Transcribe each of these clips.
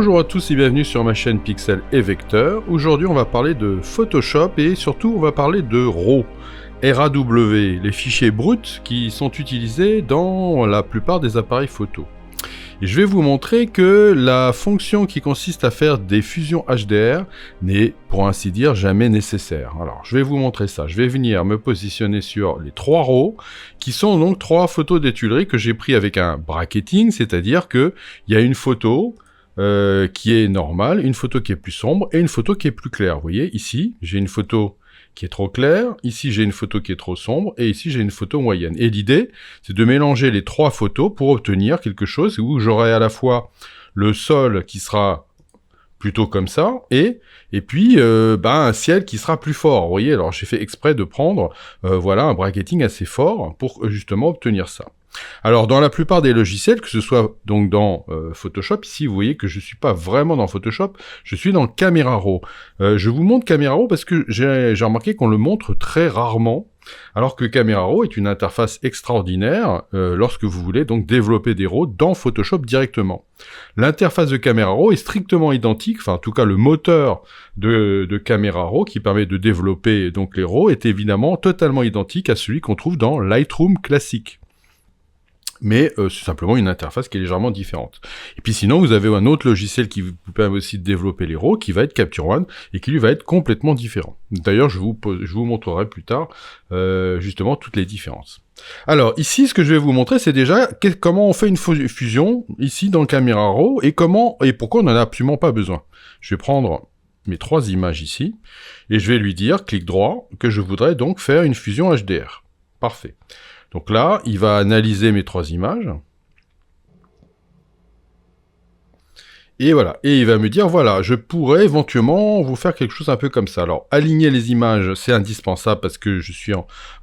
Bonjour à tous et bienvenue sur ma chaîne Pixel et Vecteur. Aujourd'hui on va parler de Photoshop et surtout on va parler de RAW. RAW, les fichiers bruts qui sont utilisés dans la plupart des appareils photo. Et je vais vous montrer que la fonction qui consiste à faire des fusions HDR n'est, pour ainsi dire, jamais nécessaire. Alors, je vais vous montrer ça. Je vais venir me positionner sur les 3 RAW, qui sont donc 3 photos des Tuileries que j'ai pris avec un bracketing, c'est-à-dire que il y a une photo qui est normale, une photo qui est plus sombre et une photo qui est plus claire. Vous voyez, ici, j'ai une photo qui est trop claire, ici j'ai une photo qui est trop sombre, et ici j'ai une photo moyenne. Et l'idée, c'est de mélanger les 3 photos pour obtenir quelque chose où j'aurai à la fois le sol qui sera plutôt comme ça, et puis un ciel qui sera plus fort. Vous voyez, alors j'ai fait exprès de prendre voilà, un bracketing assez fort pour justement obtenir ça. Alors, dans la plupart des logiciels, que ce soit donc dans Photoshop, ici, vous voyez que je ne suis pas vraiment dans Photoshop, je suis dans Camera Raw. Je vous montre Camera Raw parce que j'ai remarqué qu'on le montre très rarement, alors que Camera Raw est une interface extraordinaire lorsque vous voulez donc développer des RAW dans Photoshop directement. L'interface de Camera Raw est strictement identique, enfin en tout cas le moteur de Camera Raw qui permet de développer donc les RAW est évidemment totalement identique à celui qu'on trouve dans Lightroom classique. Mais c'est simplement une interface qui est légèrement différente. Et puis sinon, vous avez un autre logiciel qui vous permet aussi de développer les RAW, qui va être Capture One, et qui lui va être complètement différent. D'ailleurs, je vous montrerai plus tard, justement, toutes les différences. Alors, ici, ce que je vais vous montrer, c'est déjà comment on fait une fusion, ici, dans le Camera Raw, et pourquoi on n'en a absolument pas besoin. Je vais prendre mes 3 images ici, et je vais lui dire, clic droit, que je voudrais donc faire une fusion HDR. Parfait. Donc là, il va analyser mes 3 images. Et voilà. Et il va me dire, voilà, je pourrais éventuellement vous faire quelque chose un peu comme ça. Alors, aligner les images, c'est indispensable parce que je suis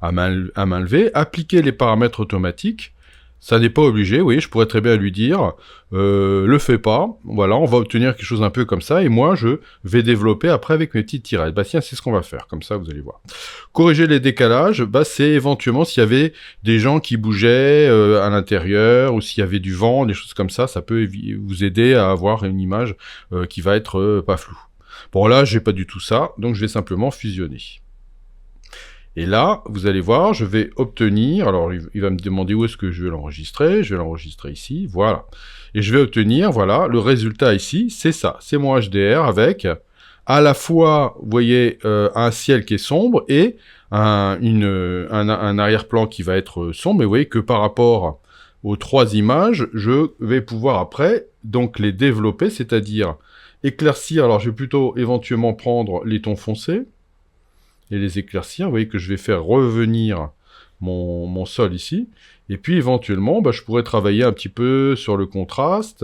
à main levée. Appliquer les paramètres automatiques, ça n'est pas obligé. Vous voyez, je pourrais très bien lui dire, le fais pas. Voilà, on va obtenir quelque chose un peu comme ça. Et moi, je vais développer après avec mes petites tirettes. Bah tiens, c'est ce qu'on va faire. Comme ça, vous allez voir. Corriger les décalages, bah c'est éventuellement s'il y avait des gens qui bougeaient à l'intérieur ou s'il y avait du vent, des choses comme ça, ça peut vous aider à avoir une image qui va être pas floue. Bon là, j'ai pas du tout ça, donc je vais simplement fusionner. Et là, vous allez voir, je vais obtenir, alors il va me demander où est-ce que je vais l'enregistrer ici, voilà. Et je vais obtenir, voilà, le résultat ici, c'est ça, c'est mon HDR avec à la fois, vous voyez, un ciel qui est sombre et un arrière-plan qui va être sombre, mais vous voyez que par rapport aux 3 images, je vais pouvoir après, donc les développer, c'est-à-dire éclaircir, alors je vais plutôt éventuellement prendre les tons foncés, et les éclaircir. Vous voyez que je vais faire revenir mon sol ici. Et puis éventuellement, bah, je pourrais travailler un petit peu sur le contraste.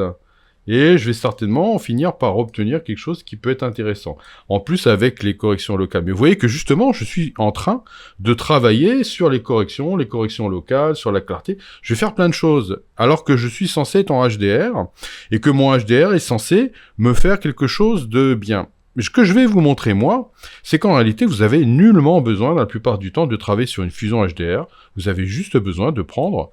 Et je vais certainement finir par obtenir quelque chose qui peut être intéressant. En plus avec les corrections locales. Mais vous voyez que justement, je suis en train de travailler sur les corrections locales, sur la clarté. Je vais faire plein de choses. Alors que je suis censé être en HDR. Et que mon HDR est censé me faire quelque chose de bien. Mais ce que je vais vous montrer, moi, c'est qu'en réalité, vous avez nullement besoin, la plupart du temps, de travailler sur une fusion HDR. Vous avez juste besoin de prendre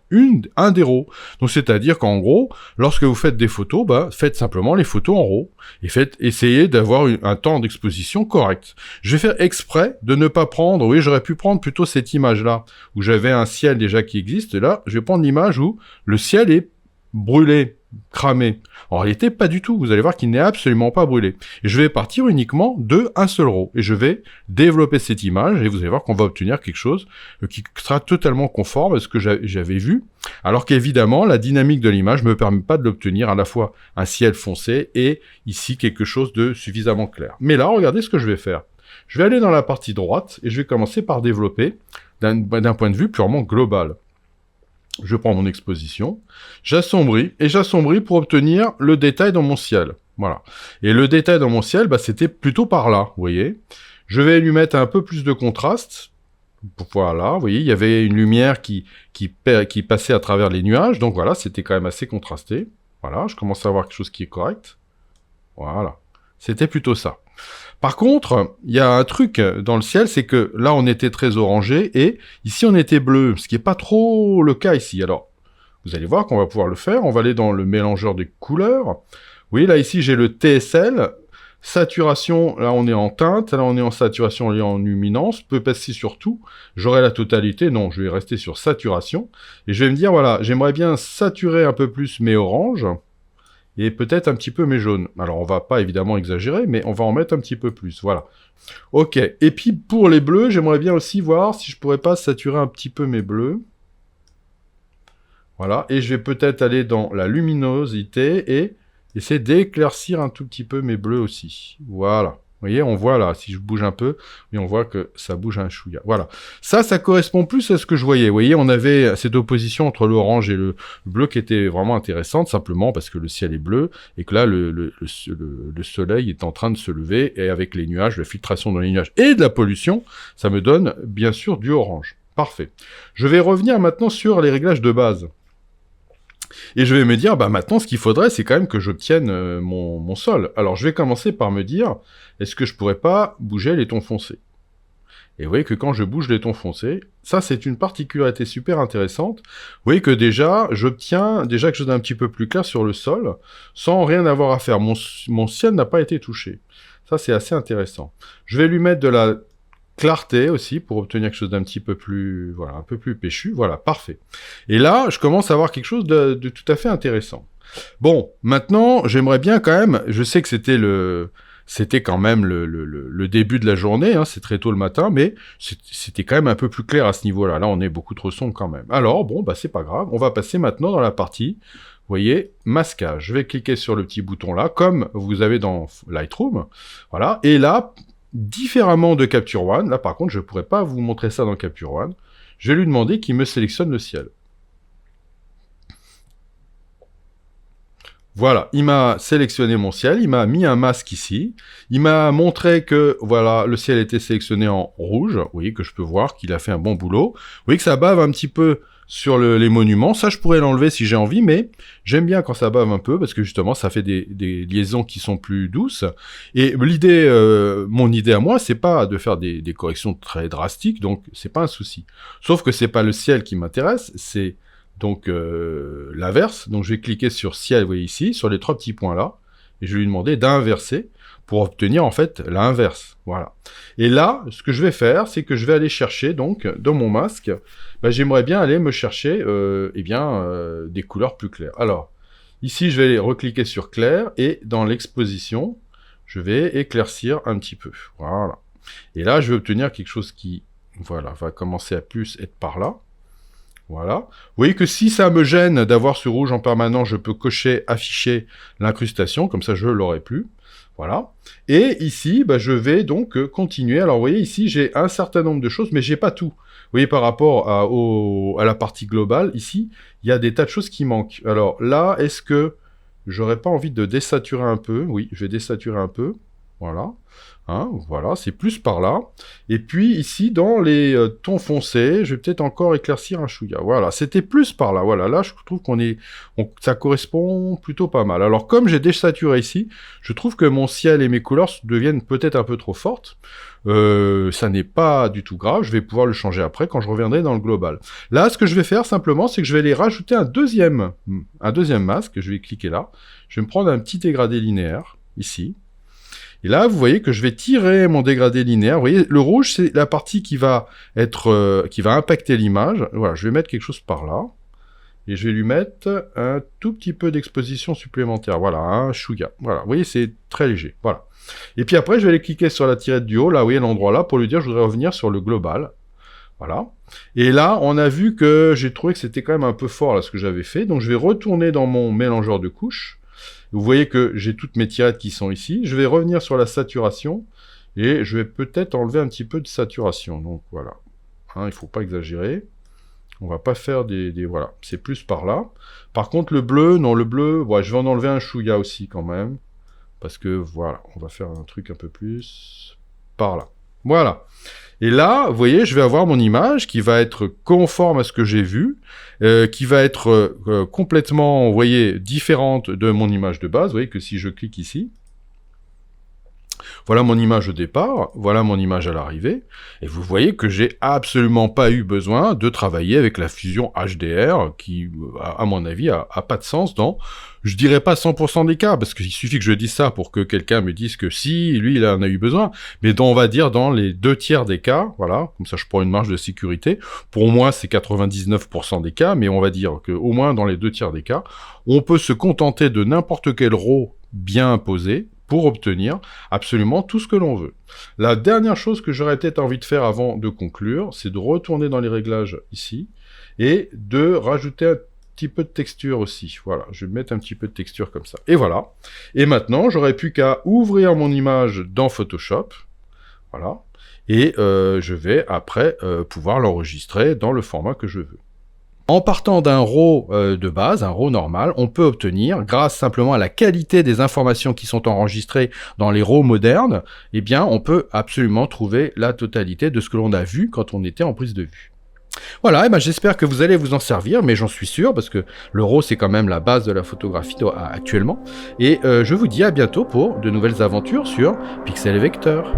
un des RAW. Donc, c'est-à-dire qu'en gros, lorsque vous faites des photos, bah, faites simplement les photos en RAW. Et essayez d'avoir un temps d'exposition correct. Je vais faire exprès de ne pas prendre, oui, j'aurais pu prendre plutôt cette image-là, où j'avais un ciel déjà qui existe. Et là, je vais prendre l'image où le ciel est brûlé, cramé. En réalité, pas du tout. Vous allez voir qu'il n'est absolument pas brûlé. Et je vais partir uniquement de un seul RAW. Et je vais développer cette image et vous allez voir qu'on va obtenir quelque chose qui sera totalement conforme à ce que j'avais vu. Alors qu'évidemment, la dynamique de l'image ne me permet pas de l'obtenir à la fois un ciel foncé et ici quelque chose de suffisamment clair. Mais là, regardez ce que je vais faire. Je vais aller dans la partie droite et je vais commencer par développer d'un point de vue purement global. Je prends mon exposition, j'assombris pour obtenir le détail dans mon ciel. Voilà. Et le détail dans mon ciel, bah, c'était plutôt par là, vous voyez. Je vais lui mettre un peu plus de contraste. Voilà, vous voyez, il y avait une lumière qui passait à travers les nuages, donc voilà, c'était quand même assez contrasté. Voilà, je commence à avoir quelque chose qui est correct. Voilà. C'était plutôt ça. Par contre, il y a un truc dans le ciel, c'est que là, on était très orangé, et ici, on était bleu, ce qui n'est pas trop le cas ici. Alors, vous allez voir qu'on va pouvoir le faire. On va aller dans le mélangeur des couleurs. Oui, là, ici, j'ai le TSL. Saturation, là, on est en teinte. Là, on est en saturation et en luminance. Peut passer sur tout. J'aurai la totalité. Non, je vais rester sur saturation. Et je vais me dire, voilà, j'aimerais bien saturer un peu plus mes oranges. Et peut-être un petit peu mes jaunes. Alors, on va pas évidemment exagérer, mais on va en mettre un petit peu plus. Voilà. Ok. Et puis, pour les bleus, j'aimerais bien aussi voir si je pourrais pas saturer un petit peu mes bleus. Voilà, et je vais peut-être aller dans la luminosité et essayer d'éclaircir un tout petit peu mes bleus aussi. Voilà. Vous voyez, on voit là, si je bouge un peu, et on voit que ça bouge un chouïa. Voilà. Ça correspond plus à ce que je voyais. Vous voyez, on avait cette opposition entre l'orange et le bleu qui était vraiment intéressante, simplement parce que le ciel est bleu, et que là, le soleil est en train de se lever, et avec les nuages, la filtration dans les nuages et de la pollution, ça me donne, bien sûr, du orange. Parfait. Je vais revenir maintenant sur les réglages de base. Et je vais me dire, bah maintenant, ce qu'il faudrait, c'est quand même que j'obtienne mon sol. Alors, je vais commencer par me dire, est-ce que je pourrais pas bouger les tons foncés? Et vous voyez que quand je bouge les tons foncés, ça, c'est une particularité super intéressante. Vous voyez que déjà, j'obtiens déjà quelque chose d'un petit peu plus clair sur le sol, sans rien avoir à faire. Mon ciel n'a pas été touché. Ça, c'est assez intéressant. Je vais lui mettre de la clarté aussi, pour obtenir quelque chose d'un petit peu plus, voilà, un peu plus péchu. Voilà, parfait. Et là, je commence à avoir quelque chose de tout à fait intéressant. Bon, maintenant, j'aimerais bien quand même, je sais que c'était quand même le début de la journée, hein, c'est très tôt le matin, mais c'était quand même un peu plus clair à ce niveau-là. Là, on est beaucoup trop sombre quand même. Alors, bon, bah c'est pas grave, on va passer maintenant dans la partie, vous voyez, masquage. Je vais cliquer sur le petit bouton là, comme vous avez dans Lightroom, voilà, et là, différemment de Capture One, là par contre je ne pourrais pas vous montrer ça dans Capture One, je vais lui demander qu'il me sélectionne le ciel. Voilà, il m'a sélectionné mon ciel, il m'a mis un masque ici, il m'a montré que voilà, le ciel était sélectionné en rouge, vous voyez que je peux voir qu'il a fait un bon boulot, vous voyez que ça bave un petit peu sur les monuments, ça je pourrais l'enlever si j'ai envie, mais j'aime bien quand ça bave un peu, parce que justement ça fait des liaisons qui sont plus douces, et l'idée, mon idée à moi, c'est pas de faire des corrections très drastiques, donc c'est pas un souci. Sauf que c'est pas le ciel qui m'intéresse, c'est donc l'inverse, donc je vais cliquer sur ciel, vous voyez ici, sur les 3 petits points là, et je vais lui demander d'inverser, pour obtenir en fait l'inverse, voilà. Et là, ce que je vais faire, c'est que je vais aller chercher, donc, dans mon masque, bah, j'aimerais bien aller me chercher, des couleurs plus claires. Alors, ici, je vais aller recliquer sur clair, et dans l'exposition, je vais éclaircir un petit peu, voilà. Et là, je vais obtenir quelque chose qui, voilà, va commencer à plus être par là. Voilà. Vous voyez que si ça me gêne d'avoir ce rouge en permanence, je peux cocher, afficher l'incrustation, comme ça je l'aurai plus. Voilà. Et ici, bah, je vais donc continuer. Alors, vous voyez, ici, j'ai un certain nombre de choses, mais j'ai pas tout. Vous voyez, par rapport à la partie globale, ici, il y a des tas de choses qui manquent. Alors là, est-ce que j'aurais pas envie de désaturer un peu? Oui, je vais désaturer un peu. Voilà. Hein, voilà, c'est plus par là. Et puis ici, dans les tons foncés, je vais peut-être encore éclaircir un chouïa. Voilà, c'était plus par là. Voilà, là, je trouve ça correspond plutôt pas mal. Alors, comme j'ai désaturé ici, je trouve que mon ciel et mes couleurs deviennent peut-être un peu trop fortes. Ça n'est pas du tout grave. Je vais pouvoir le changer après quand je reviendrai dans le global. Là, ce que je vais faire simplement, c'est que je vais aller rajouter un deuxième masque. Je vais cliquer là. Je vais me prendre un petit dégradé linéaire ici. Et là, vous voyez que je vais tirer mon dégradé linéaire. Vous voyez, le rouge, c'est la partie qui va qui va impacter l'image. Voilà, je vais mettre quelque chose par là. Et je vais lui mettre un tout petit peu d'exposition supplémentaire. Voilà, un chouïa. Voilà, vous voyez, c'est très léger. Voilà. Et puis après, je vais aller cliquer sur la tirette du haut, là, vous voyez, l'endroit là, pour lui dire, je voudrais revenir sur le global. Voilà. Et là, on a vu que j'ai trouvé que c'était quand même un peu fort, là, ce que j'avais fait. Donc, je vais retourner dans mon mélangeur de couches. Vous voyez que j'ai toutes mes tirettes qui sont ici. Je vais revenir sur la saturation et je vais peut-être enlever un petit peu de saturation. Donc voilà, hein, il ne faut pas exagérer. On va pas faire voilà, c'est plus par là. Par contre, le bleu, non, le bleu, ouais, je vais en enlever un chouïa aussi quand même. Parce que voilà, on va faire un truc un peu plus par là. Voilà. Et là, vous voyez, je vais avoir mon image qui va être conforme à ce que j'ai vu, qui va être complètement, vous voyez, différente de mon image de base. Vous voyez que si je clique ici, vous Voilà mon image au départ, voilà mon image à l'arrivée, et vous voyez que j'ai absolument pas eu besoin de travailler avec la fusion HDR, qui, à mon avis, a pas de sens dans, je dirais pas 100% des cas, parce qu'il suffit que je dise ça pour que quelqu'un me dise que si, lui, il en a eu besoin, mais on va dire dans les 2/3 des cas, voilà, comme ça je prends une marge de sécurité, pour moi c'est 99% des cas, mais on va dire qu'au moins dans les 2/3 des cas, on peut se contenter de n'importe quel RAW bien imposé, pour obtenir absolument tout ce que l'on veut. La dernière chose que j'aurais peut-être envie de faire avant de conclure, c'est de retourner dans les réglages ici, et de rajouter un petit peu de texture aussi. Voilà, je vais mettre un petit peu de texture comme ça. Et voilà. Et maintenant, j'aurais plus qu'à ouvrir mon image dans Photoshop. Voilà. Et je vais après pouvoir l'enregistrer dans le format que je veux. En partant d'un RAW de base, un RAW normal, on peut obtenir, grâce simplement à la qualité des informations qui sont enregistrées dans les RAW modernes, eh bien, on peut absolument trouver la totalité de ce que l'on a vu quand on était en prise de vue. Voilà, et ben j'espère que vous allez vous en servir, mais j'en suis sûr, parce que le RAW c'est quand même la base de la photographie actuellement. Et je vous dis à bientôt pour de nouvelles aventures sur Pixel et Vecteur.